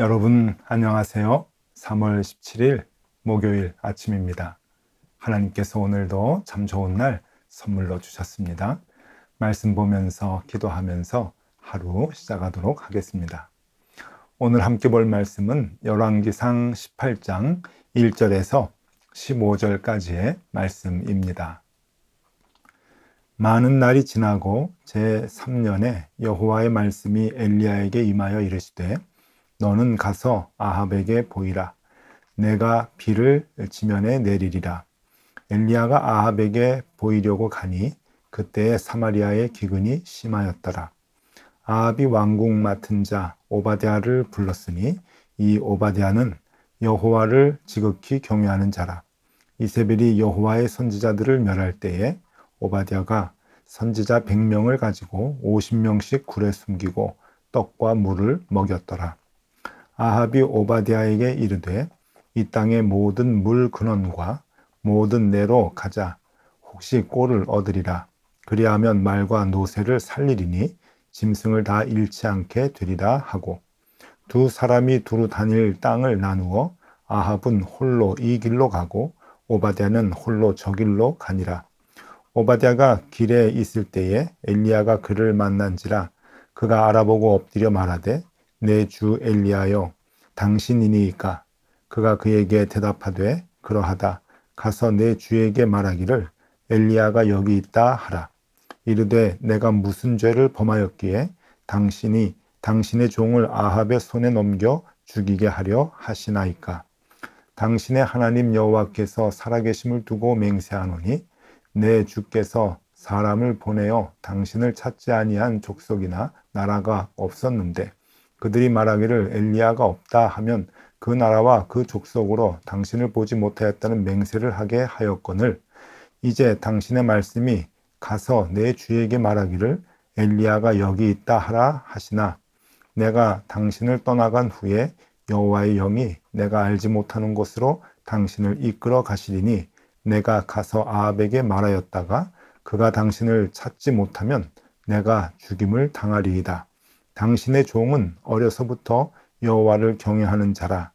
여러분 안녕하세요. 3월 17일 목요일 아침입니다. 하나님께서 오늘도 참 좋은 날 선물로 주셨습니다. 말씀 보면서 기도하면서 하루 시작하도록 하겠습니다. 오늘 함께 볼 말씀은 열왕기상 18장 1절에서 15절까지의 말씀입니다. 많은 날이 지나고 제3년에 여호와의 말씀이 엘리야에게 임하여 이르시되 너는 가서 아합에게 보이라. 내가 비를 지면에 내리리라. 엘리야가 아합에게 보이려고 가니 그때에 사마리아의 기근이 심하였더라. 아합이 왕궁 맡은 자 오바댜를 불렀으니 이 오바댜는 여호와를 지극히 경외하는 자라. 이세벨이 여호와의 선지자들을 멸할 때에 오바댜가 선지자 100명을 가지고 50명씩 굴에 숨기고 떡과 물을 먹였더라. 아합이 오바댜에게 이르되 이 땅의 모든 물 근원과 모든 내로 가자. 혹시 꼴을 얻으리라. 그리하면 말과 노새를 살리리니 짐승을 다 잃지 않게 되리라 하고 두 사람이 두루 다닐 땅을 나누어 아합은 홀로 이 길로 가고 오바댜는 홀로 저 길로 가니라. 오바댜가 길에 있을 때에 엘리야가 그를 만난지라. 그가 알아보고 엎드려 말하되 내 주 엘리야여 당신이니이까. 그가 그에게 대답하되 그러하다. 가서 내 주에게 말하기를 엘리야가 여기 있다 하라. 이르되 내가 무슨 죄를 범하였기에 당신이 당신의 종을 아합의 손에 넘겨 죽이게 하려 하시나이까. 당신의 하나님 여호와께서 살아계심을 두고 맹세하노니 내 주께서 사람을 보내어 당신을 찾지 아니한 족속이나 나라가 없었는데 그들이 말하기를 엘리야가 없다 하면 그 나라와 그 족속으로 당신을 보지 못하였다는 맹세를 하게 하였거늘 이제 당신의 말씀이 가서 내 주에게 말하기를 엘리야가 여기 있다 하라 하시나 내가 당신을 떠나간 후에 여호와의 영이 내가 알지 못하는 곳으로 당신을 이끌어 가시리니 내가 가서 아합에게 말하였다가 그가 당신을 찾지 못하면 내가 죽임을 당하리이다. 당신의 종은 어려서부터 여호와를 경외하는 자라.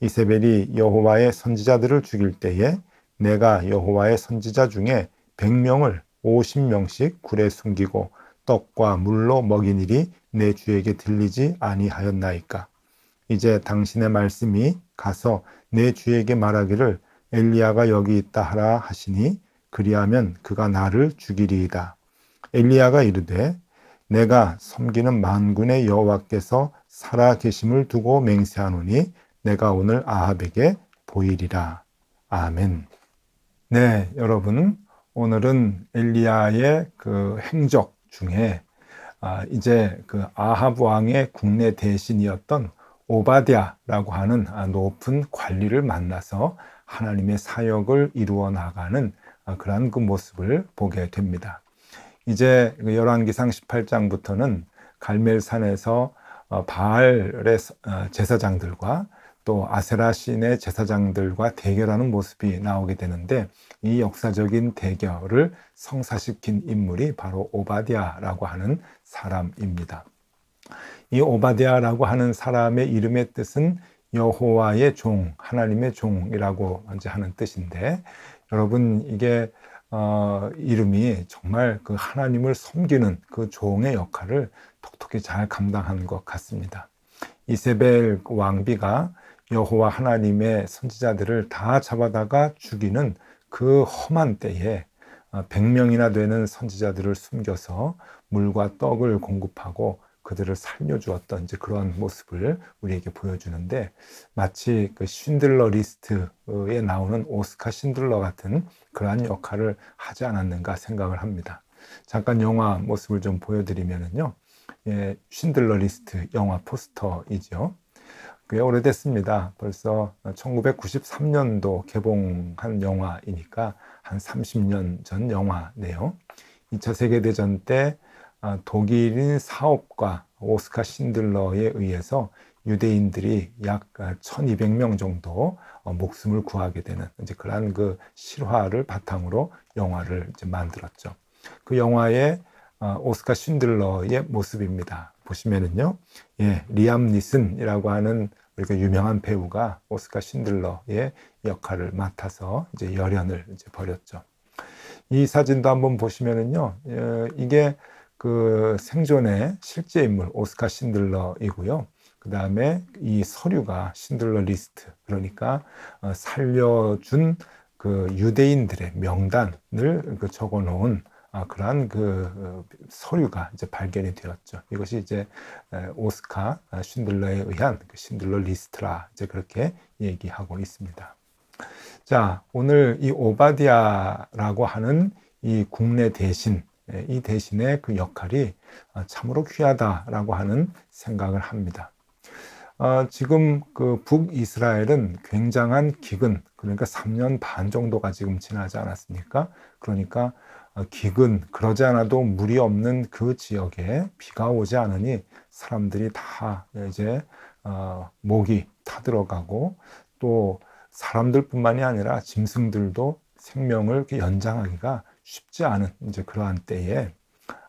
이세벨이 여호와의 선지자들을 죽일 때에 내가 여호와의 선지자 중에 100명을 50명씩 굴에 숨기고 떡과 물로 먹인 일이 내 주에게 들리지 아니하였나이까. 이제 당신의 말씀이 가서 내 주에게 말하기를 엘리야가 여기 있다 하라 하시니 그리하면 그가 나를 죽이리이다. 엘리야가 이르되 내가 섬기는 만군의 여호와께서 살아계심을 두고 맹세하노니 내가 오늘 아합에게 보이리라. 아멘. 네, 여러분 오늘은 엘리야의 그 행적 중에 이제 그 아합 왕의 국내 대신이었던 오바댜라고 하는 높은 관리를 만나서 하나님의 사역을 이루어 나가는 그러한 그 모습을 보게 됩니다. 이제 열왕기상 18장부터는 갈멜산에서 바알의 제사장들과 또 아세라 신의 제사장들과 대결하는 모습이 나오게 되는데 이 역사적인 대결을 성사시킨 인물이 바로 오바댜라고 하는 사람입니다. 이 오바댜라고 하는 사람의 이름의 뜻은 여호와의 종, 하나님의 종이라고 이제 하는 뜻인데 여러분 이게 이름이 정말 그 하나님을 섬기는 그 종의 역할을 톡톡히 잘 감당한 것 같습니다. 이세벨 왕비가 여호와 하나님의 선지자들을 다 잡아다가 죽이는 그 험한 때에 100명이나 되는 선지자들을 숨겨서 물과 떡을 공급하고 그들을 살려주었던 이제 그런 모습을 우리에게 보여주는데 마치 그 쉰들러 리스트에 나오는 오스카 신들러 같은 그러한 역할을 하지 않았는가 생각을 합니다. 잠깐 영화 모습을 좀 보여드리면요. 예, 쉰들러 리스트 영화 포스터이죠. 꽤 오래됐습니다. 벌써 1993년도 개봉한 영화이니까 한 30년 전 영화네요. 2차 세계대전 때 독일인 사업가 오스카 신들러에 의해서 유대인들이 약 1200명 정도 목숨을 구하게 되는 이제 그러한 그 실화를 바탕으로 영화를 이제 만들었죠. 그 영화의 오스카 신들러의 모습입니다. 보시면은요, 예, 리암 니슨이라고 하는 우리가 유명한 배우가 오스카 신들러의 역할을 맡아서 이제 열연을 이제 벌였죠. 이 사진도 한번 보시면은요, 이게 그 생존의 실제 인물 오스카 신들러이고요. 그 다음에 이 서류가 신들러 리스트, 그러니까 살려준 그 유대인들의 명단을 적어 놓은 그러한 그 서류가 이제 발견이 되었죠. 이것이 이제 오스카 신들러에 의한 그 신들러 리스트라 이제 그렇게 얘기하고 있습니다. 자, 오늘 이 오바디아라고 하는 이 국내 대신, 이 대신의 그 역할이 참으로 귀하다라고 하는 생각을 합니다. 지금 그 북이스라엘은 굉장한 기근, 그러니까 3년 반 정도가 지금 지나지 않았습니까? 그러니까 기근, 그러지 않아도 물이 없는 그 지역에 비가 오지 않으니 사람들이 다 이제 목이 타들어가고 또 사람들뿐만이 아니라 짐승들도 생명을 연장하기가 쉽지 않은 이제 그러한 때에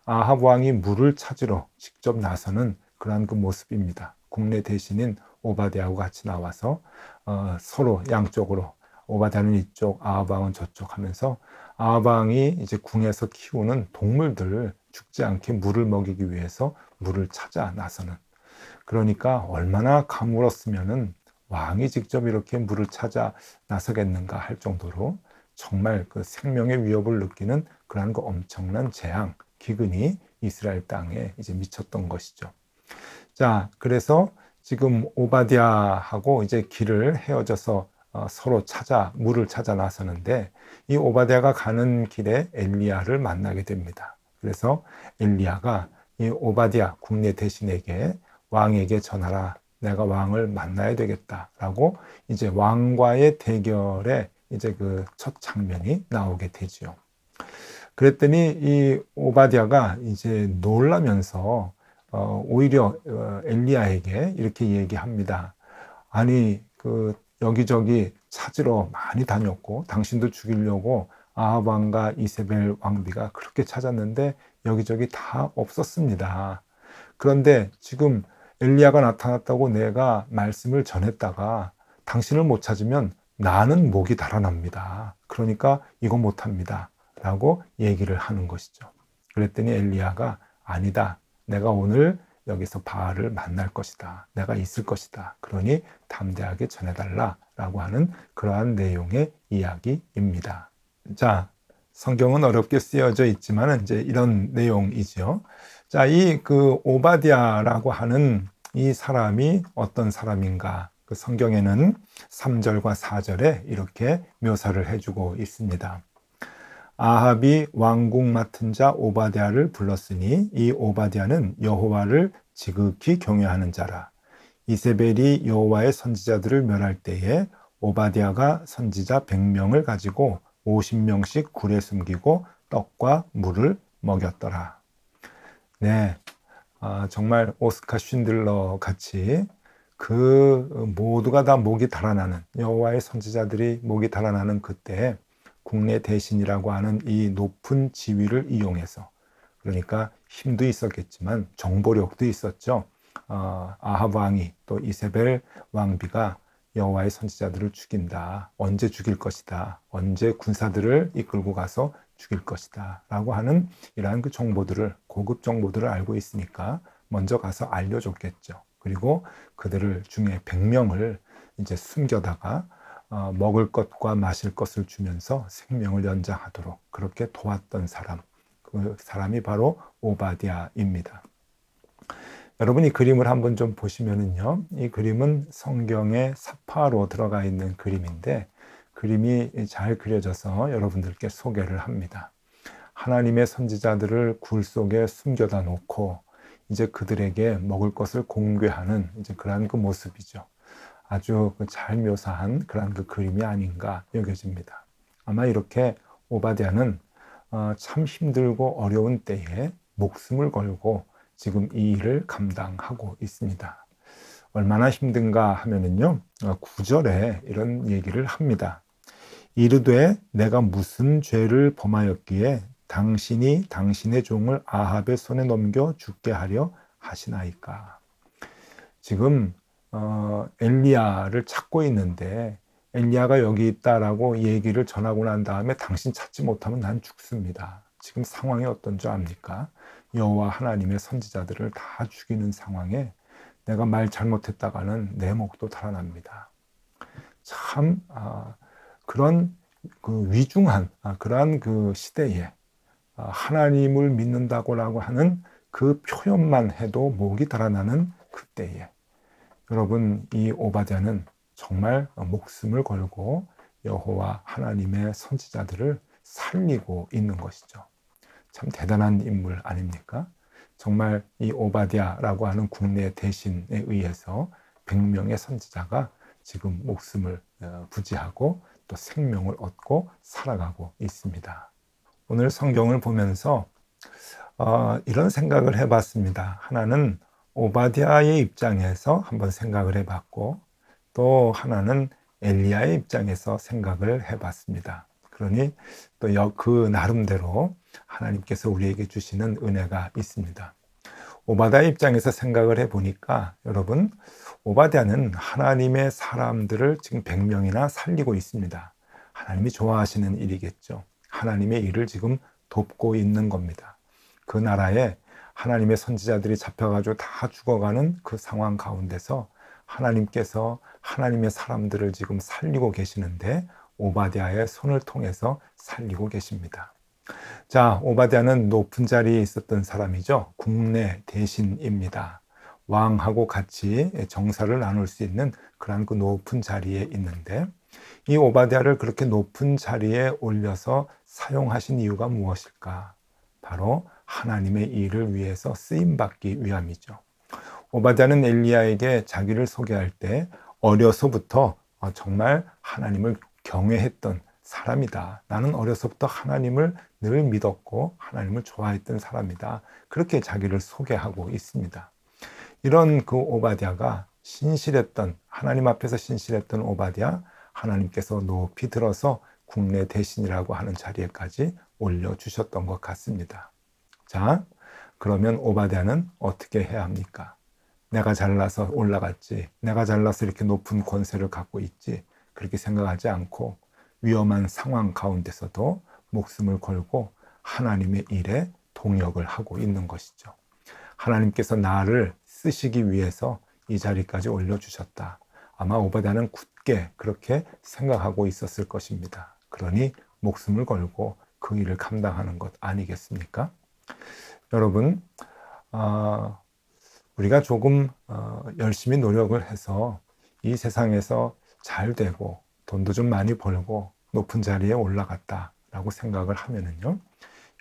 아합 왕이 물을 찾으러 직접 나서는 그러한 그 모습입니다. 국내 대신인 오바댜하고 같이 나와서 서로 양쪽으로 오바댜는 이쪽, 아합 왕은 저쪽 하면서 아합 왕이 이제 궁에서 키우는 동물들 죽지 않게 물을 먹이기 위해서 물을 찾아 나서는, 그러니까 얼마나 가물었으면은 왕이 직접 이렇게 물을 찾아 나서겠는가 할 정도로 정말 그 생명의 위협을 느끼는 그러한 그 엄청난 재앙, 기근이 이스라엘 땅에 이제 미쳤던 것이죠. 자, 그래서 지금 오바댜하고 이제 길을 헤어져서 서로 물을 찾아 나서는데 이 오바댜가 가는 길에 엘리야를 만나게 됩니다. 그래서 엘리야가 이 오바댜 국내 대신에게 왕에게 전하라. 내가 왕을 만나야 되겠다라고 이제 왕과의 대결에 이제 그 첫 장면이 나오게 되지요. 그랬더니 이 오바댜가 이제 놀라면서 오히려 엘리야에게 이렇게 얘기합니다. 아니 그 여기저기 찾으러 많이 다녔고 당신도 죽이려고 아합 왕과 이세벨 왕비가 그렇게 찾았는데 여기저기 다 없었습니다. 그런데 지금 엘리야가 나타났다고 내가 말씀을 전했다가 당신을 못 찾으면 나는 목이 달아납니다. 그러니까 이거 못합니다. 라고 얘기를 하는 것이죠. 그랬더니 엘리야가 아니다. 내가 오늘 여기서 바알을 만날 것이다. 내가 있을 것이다. 그러니 담대하게 전해달라. 라고 하는 그러한 내용의 이야기입니다. 자, 성경은 어렵게 쓰여져 있지만 이제 이런 내용이죠. 자, 이 그 오바댜라고 하는 이 사람이 어떤 사람인가? 그 성경에는 3절과 4절에 이렇게 묘사를 해주고 있습니다. 아합이 왕궁 맡은 자 오바댜를 불렀으니 이 오바댜는 여호와를 지극히 경외하는 자라. 이세벨이 여호와의 선지자들을 멸할 때에 오바댜가 선지자 100명을 가지고 50명씩 굴에 숨기고 떡과 물을 먹였더라. 네, 정말 오스카 쉰들러 같이 그 모두가 다 목이 달아나는, 여호와의 선지자들이 목이 달아나는 그때 국내 대신이라고 하는 이 높은 지위를 이용해서, 그러니까 힘도 있었겠지만 정보력도 있었죠. 아합 왕이 또 이세벨 왕비가 여호와의 선지자들을 죽인다. 언제 죽일 것이다. 언제 군사들을 이끌고 가서 죽일 것이다. 라고 하는 이러한 그 정보들을, 고급 정보들을 알고 있으니까 먼저 가서 알려줬겠죠. 그리고 그들을 중에 100명을 이제 숨겨다가 먹을 것과 마실 것을 주면서 생명을 연장하도록 그렇게 도왔던 사람, 그 사람이 바로 오바댜입니다. 여러분 이 그림을 한번 좀 보시면은요, 이 그림은 성경의 사파로 들어가 있는 그림인데 그림이 잘 그려져서 여러분들께 소개를 합니다. 하나님의 선지자들을 굴 속에 숨겨다 놓고 이제 그들에게 먹을 것을 공개하는 이제 그러한 그 모습이죠. 아주 잘 묘사한 그런 그 그림이 아닌가 여겨집니다. 아마 이렇게 오바댜는 참 힘들고 어려운 때에 목숨을 걸고 지금 이 일을 감당하고 있습니다. 얼마나 힘든가 하면은요, 9절에 이런 얘기를 합니다. 이르되 내가 무슨 죄를 범하였기에 당신이 당신의 종을 아합의 손에 넘겨 죽게 하려 하시나이까. 지금 엘리야를 찾고 있는데 엘리야가 여기 있다라고 얘기를 전하고 난 다음에 당신 찾지 못하면 난 죽습니다. 지금 상황이 어떤 줄 압니까? 여호와 하나님의 선지자들을 다 죽이는 상황에 내가 말 잘못했다가는 내 목도 달아납니다. 참 그런 그 위중한 그러한 그 시대에 하나님을 믿는다고라고 하는 그 표현만 해도 목이 달아나는 그때에 여러분, 이 오바댜는 정말 목숨을 걸고 여호와 하나님의 선지자들을 살리고 있는 것이죠. 참 대단한 인물 아닙니까? 정말 이 오바댜라고 하는 국내 대신에 의해서 100명의 선지자가 지금 목숨을 부지하고 또 생명을 얻고 살아가고 있습니다. 오늘 성경을 보면서 이런 생각을 해봤습니다. 하나는 오바댜의 입장에서 한번 생각을 해봤고 또 하나는 엘리야의 입장에서 생각을 해봤습니다. 그러니 또 그 나름대로 하나님께서 우리에게 주시는 은혜가 있습니다. 오바댜의 입장에서 생각을 해보니까 여러분, 오바댜는 하나님의 사람들을 지금 100명이나 살리고 있습니다. 하나님이 좋아하시는 일이겠죠. 하나님의 일을 지금 돕고 있는 겁니다. 그 나라에 하나님의 선지자들이 잡혀가지고 다 죽어가는 그 상황 가운데서 하나님께서 하나님의 사람들을 지금 살리고 계시는데 오바댜의 손을 통해서 살리고 계십니다. 자, 오바댜는 높은 자리에 있었던 사람이죠. 국내 대신입니다. 왕하고 같이 정사를 나눌 수 있는 그런 그 높은 자리에 있는데 이 오바댜를 그렇게 높은 자리에 올려서 사용하신 이유가 무엇일까? 바로 하나님의 일을 위해서 쓰임받기 위함이죠. 오바댜는 엘리야에게 자기를 소개할 때 어려서부터 정말 하나님을 경외했던 사람이다. 나는 어려서부터 하나님을 늘 믿었고 하나님을 좋아했던 사람이다. 그렇게 자기를 소개하고 있습니다. 이런 그 오바댜가 신실했던, 하나님 앞에서 신실했던 오바댜, 하나님께서 높이 들어서 국내 대신이라고 하는 자리에까지 올려주셨던 것 같습니다. 자, 그러면 오바댜는 어떻게 해야 합니까? 내가 잘나서 올라갔지, 내가 잘나서 이렇게 높은 권세를 갖고 있지, 그렇게 생각하지 않고 위험한 상황 가운데서도 목숨을 걸고 하나님의 일에 동역을 하고 있는 것이죠. 하나님께서 나를 쓰시기 위해서 이 자리까지 올려주셨다. 아마 오바댜는 굳게 그렇게 생각하고 있었을 것입니다. 그러니 목숨을 걸고 그 일을 감당하는 것 아니겠습니까? 여러분, 우리가 조금 열심히 노력을 해서 이 세상에서 잘 되고 돈도 좀 많이 벌고 높은 자리에 올라갔다라고 생각을 하면은요,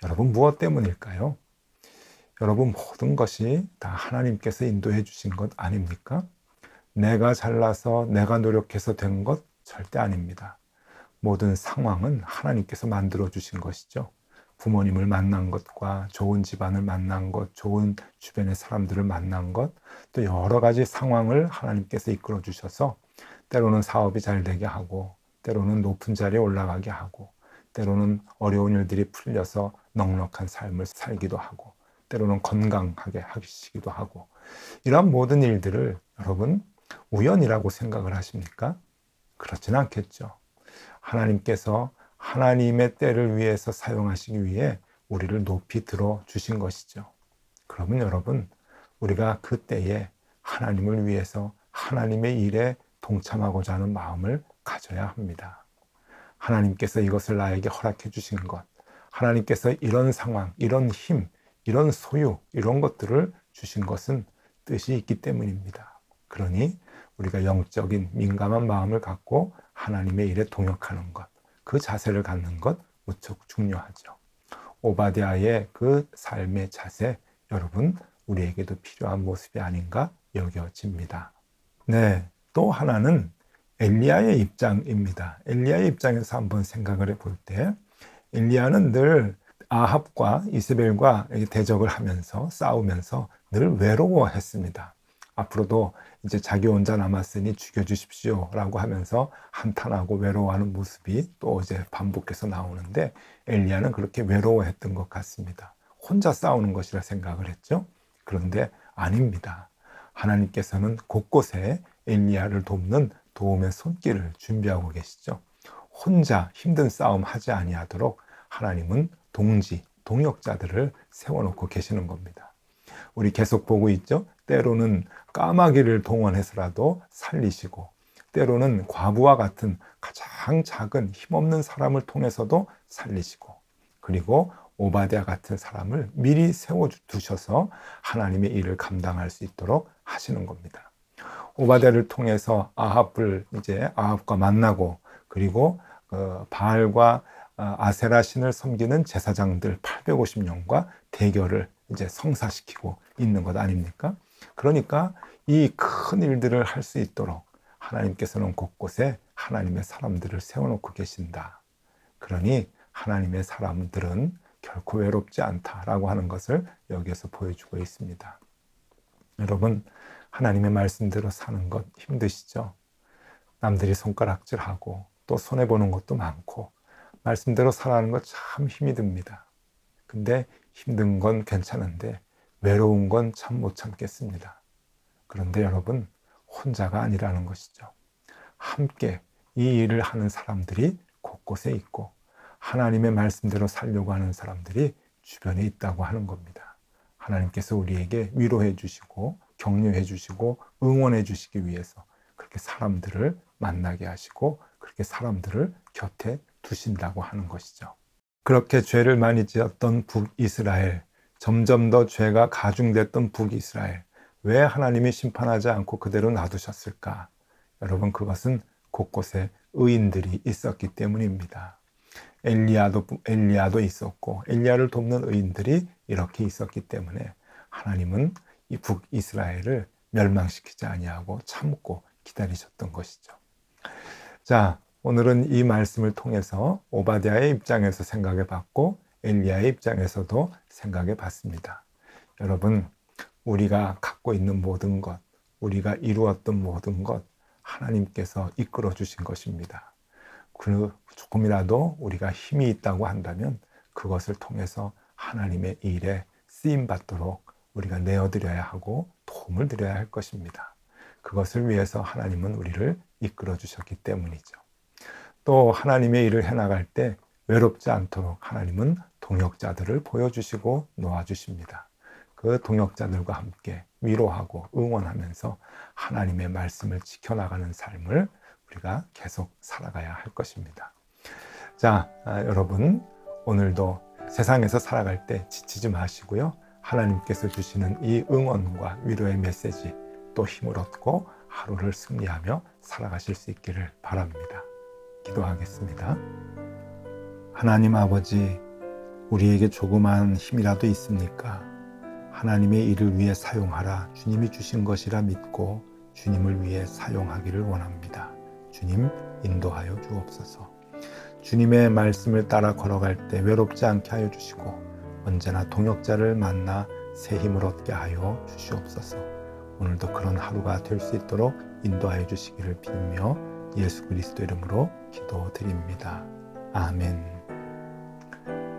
여러분 무엇 때문일까요? 여러분 모든 것이 다 하나님께서 인도해 주신 것 아닙니까? 내가 잘나서 내가 노력해서 된 것 절대 아닙니다. 모든 상황은 하나님께서 만들어 주신 것이죠. 부모님을 만난 것과 좋은 집안을 만난 것, 좋은 주변의 사람들을 만난 것, 또 여러 가지 상황을 하나님께서 이끌어 주셔서 때로는 사업이 잘 되게 하고, 때로는 높은 자리에 올라가게 하고, 때로는 어려운 일들이 풀려서 넉넉한 삶을 살기도 하고, 때로는 건강하게 하시기도 하고, 이러한 모든 일들을 여러분 우연이라고 생각을 하십니까? 그렇지는 않겠죠. 하나님께서 하나님의 때를 위해서 사용하시기 위해 우리를 높이 들어 주신 것이죠. 그러면 여러분, 우리가 그 때에 하나님을 위해서 하나님의 일에 동참하고자 하는 마음을 가져야 합니다. 하나님께서 이것을 나에게 허락해 주신 것, 하나님께서 이런 상황, 이런 힘, 이런 소유, 이런 것들을 주신 것은 뜻이 있기 때문입니다. 그러니 우리가 영적인 민감한 마음을 갖고 하나님의 일에 동역하는 것, 그 자세를 갖는 것 무척 중요하죠. 오바댜의 그 삶의 자세, 여러분 우리에게도 필요한 모습이 아닌가 여겨집니다. 네, 또 하나는 엘리야의 입장입니다. 엘리야의 입장에서 한번 생각을 해볼 때 엘리야는 늘 아합과 이세벨과 대적을 하면서 싸우면서 늘 외로워했습니다. 앞으로도 이제 자기 혼자 남았으니 죽여주십시오 라고 하면서 한탄하고 외로워하는 모습이 또 이제 반복해서 나오는데 엘리야는 그렇게 외로워했던 것 같습니다. 혼자 싸우는 것이라 생각을 했죠. 그런데 아닙니다. 하나님께서는 곳곳에 엘리야를 돕는 도움의 손길을 준비하고 계시죠. 혼자 힘든 싸움 하지 아니하도록 하나님은 동지, 동역자들을 세워놓고 계시는 겁니다. 우리 계속 보고 있죠. 때로는 까마귀를 동원해서라도 살리시고, 때로는 과부와 같은 가장 작은 힘없는 사람을 통해서도 살리시고, 그리고 오바댜 같은 사람을 미리 세워두셔서 하나님의 일을 감당할 수 있도록 하시는 겁니다. 오바댜를 통해서 아합과 만나고, 그리고 바알과 아세라 신을 섬기는 제사장들 850명과 대결을 이제 성사시키고 있는 것 아닙니까? 그러니까 이 큰 일들을 할 수 있도록 하나님께서는 곳곳에 하나님의 사람들을 세워놓고 계신다. 그러니 하나님의 사람들은 결코 외롭지 않다라고 하는 것을 여기에서 보여주고 있습니다. 여러분, 하나님의 말씀대로 사는 것 힘드시죠? 남들이 손가락질하고 또 손해보는 것도 많고 말씀대로 살아가는 것 참 힘이 듭니다. 근데 힘든 건 괜찮은데 외로운 건 참 못 참겠습니다. 그런데 여러분, 혼자가 아니라는 것이죠. 함께 이 일을 하는 사람들이 곳곳에 있고 하나님의 말씀대로 살려고 하는 사람들이 주변에 있다고 하는 겁니다. 하나님께서 우리에게 위로해 주시고 격려해 주시고 응원해 주시기 위해서 그렇게 사람들을 만나게 하시고 그렇게 사람들을 곁에 두신다고 하는 것이죠. 그렇게 죄를 많이 지었던 북이스라엘, 점점 더 죄가 가중됐던 북이스라엘, 왜 하나님이 심판하지 않고 그대로 놔두셨을까? 여러분, 그것은 곳곳에 의인들이 있었기 때문입니다. 엘리야도 있었고 엘리야를 돕는 의인들이 이렇게 있었기 때문에 하나님은 이 북이스라엘을 멸망시키지 아니하고 참고 기다리셨던 것이죠. 자, 오늘은 이 말씀을 통해서 오바댜의 입장에서 생각해 봤고 엘리야의 입장에서도 생각해 봤습니다. 여러분, 우리가 갖고 있는 모든 것, 우리가 이루었던 모든 것 하나님께서 이끌어 주신 것입니다. 조금이라도 우리가 힘이 있다고 한다면 그것을 통해서 하나님의 일에 쓰임 받도록 우리가 내어드려야 하고 도움을 드려야 할 것입니다. 그것을 위해서 하나님은 우리를 이끌어 주셨기 때문이죠. 또 하나님의 일을 해나갈 때 외롭지 않도록 하나님은 동역자들을 보여주시고 놓아주십니다. 그 동역자들과 함께 위로하고 응원하면서 하나님의 말씀을 지켜나가는 삶을 우리가 계속 살아가야 할 것입니다. 자, 여러분, 오늘도 세상에서 살아갈 때 지치지 마시고요. 하나님께서 주시는 이 응원과 위로의 메시지 또 힘을 얻고 하루를 승리하며 살아가실 수 있기를 바랍니다. 기도하겠습니다. 하나님 아버지, 우리에게 조그마한 힘이라도 있습니까? 하나님의 일을 위해 사용하라 주님이 주신 것이라 믿고 주님을 위해 사용하기를 원합니다. 주님, 인도하여 주옵소서. 주님의 말씀을 따라 걸어갈 때 외롭지 않게 하여 주시고 언제나 동역자를 만나 새 힘을 얻게 하여 주시옵소서. 오늘도 그런 하루가 될 수 있도록 인도하여 주시기를 빌며 예수 그리스도 이름으로 기도드립니다. 아멘.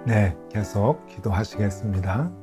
네, 계속 기도하시겠습니다.